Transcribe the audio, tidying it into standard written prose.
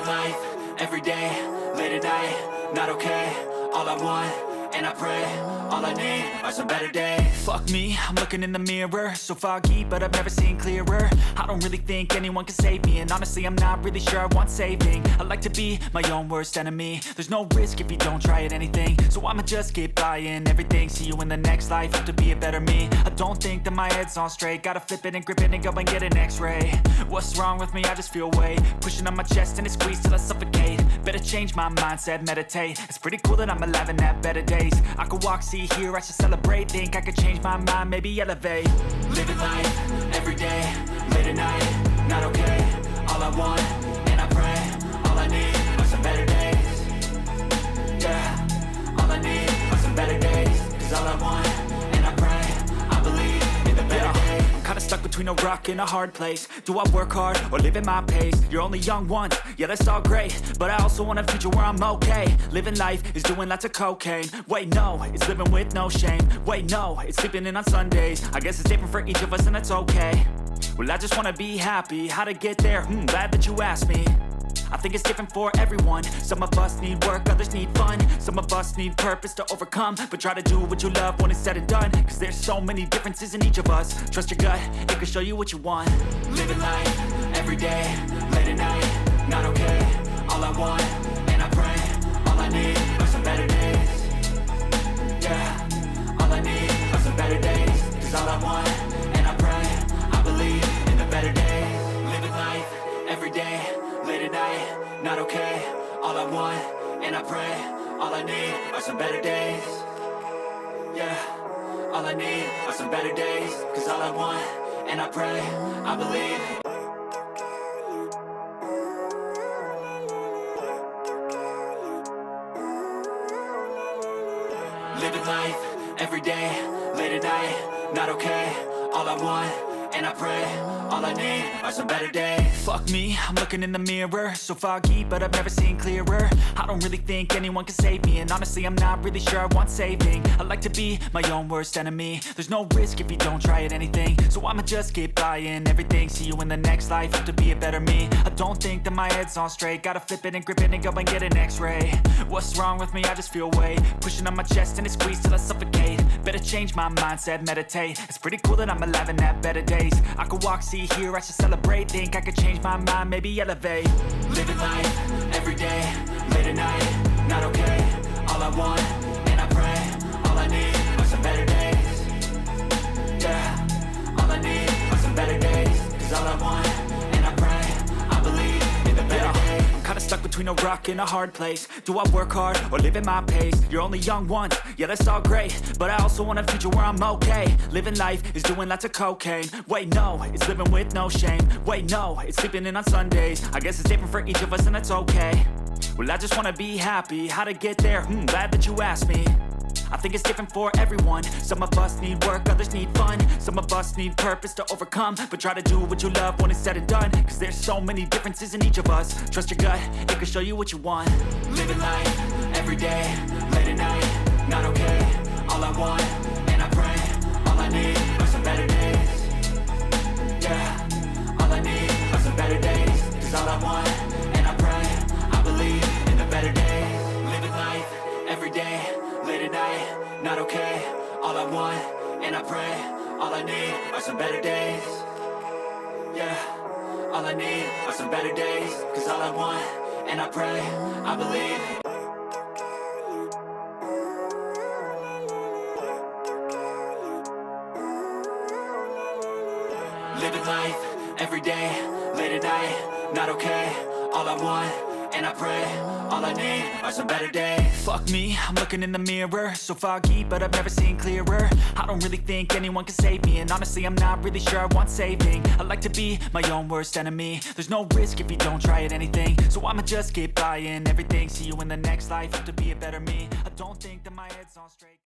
Living life, everyday, late at night, not okay. All I want, and I pray, all I need are some better days. Fuck me, I'm looking in the mirror, so foggy, but I've never seen clearer. I don't really think anyone can save me, and honestly I'm not really sure I want saving. I like to be my own worst enemy. There's no risk if you don't try at anything, so I'ma just keep buying everything. See you in the next life, hope to be a better me. I don't think that my head's on straight, gotta flip it and grip it and go and get an x-ray. What's wrong with me? I just feel weight pushing on my chest and it squeezes till I suffocate. Better change my mindset, meditate. It's pretty cool that I'm alive and have better days. I could walk, see, hear, I should celebrate. Think I could change my mind, maybe elevate. Living life, everyday, late at night, not okay. All I want, and I pray, all I need are some better days. Yeah, all I need are some better days. Cause all I want, and I pray, I believe in the better days. I'm kinda stuck between a rock and a hard place. Do I work hard or live at my pace? You're only young once, yeah that's all great, but I also want a future where I'm okay. Living life is doing lots of cocaine. Wait no, it's living with no shame. Wait no, it's sleeping in on Sundays. I guess it's different for each of us and that's okay. Well I just wanna be happy, how to get there? Glad that you asked me. I think it's different for everyone. Some of us need work, others need fun. Some of us need purpose to overcome. But try to do what you love when it's said and done. Cause there's so many differences in each of us. Trust your gut, it can show you what you want. Living life, everyday, late at night, not okay. All I want, and I pray, all I need are some better days. Yeah, all I need are some better days. Cause all I want, and I pray, I believe in the better days. Living life, everyday, late at night, not okay. All I want, and I pray, all I need are some better days. Yeah, all I need are some better days. Cause all I want, and I pray, I believe. Living life, everyday, late at night, not okay. All I want, and I pray, all I need are some better days. Fuck me, I'm looking in the mirror, so foggy, but I've never seen clearer. I don't really think anyone can save me, and honestly I'm not really sure I want saving. I like to be my own worst enemy. There's no risk if you don't try at anything, so I'ma just keep buying everything. See you in the next life, hope to be a better me. I don't think that my head's on straight, gotta flip it and grip it and go and get an x-ray. What's wrong with me? I just feel weight pushing on my chest and it squeezes till I suffocate. Better change my mindset, meditate. It's pretty cool that I'm alive and have better days. I could walk, see, hear, I should celebrate. Think I could change my mind, maybe elevate. Living life, everyday, late at night, not okay. All I want, and I pray, all I need are some better days. Yeah, all I need are some better days. Cause all I want, and I pray, I believe in the better days. I'm kinda stuck between a rock and a hard place. Do I work hard or live at my pace? You're only young once, yeah that's all great, but I also want a future where I'm okay. Living life is doing lots of cocaine. Wait no, it's living with no shame. Wait no, it's sleeping in on Sundays. I guess it's different for each of us and that's okay. Well I just wanna be happy, how to get there? Glad that you asked me. I think it's different for everyone. Some of us need work, others need fun. Some of us need purpose to overcome. But try to do what you love when it's said and done. Cause there's so many differences in each of us. Trust your gut, it can show you what you want. Living life, everyday, late at night, not okay. All I want, and I pray, all I need are some better days. Yeah, all I need are some better days. Cause all I want, and I pray, I believe in the better days. Living life, everyday, late at night, not okay. All I want, and I pray, all I need are some better days. Yeah, all I need are some better days. Cause all I want, and I pray, I believe. Living life, everyday, late at night, not okay. All I want, and I pray, all I need are some better days. Fuck me, I'm looking in the mirror, so foggy, but I've never seen clearer. I don't really think anyone can save me, and honestly I'm not really sure I want saving. I like to be my own worst enemy. There's no risk if you don't try at anything, so I'ma just keep buying everything. See you in the next life, hope to be a better me. I don't think that my head's on straight.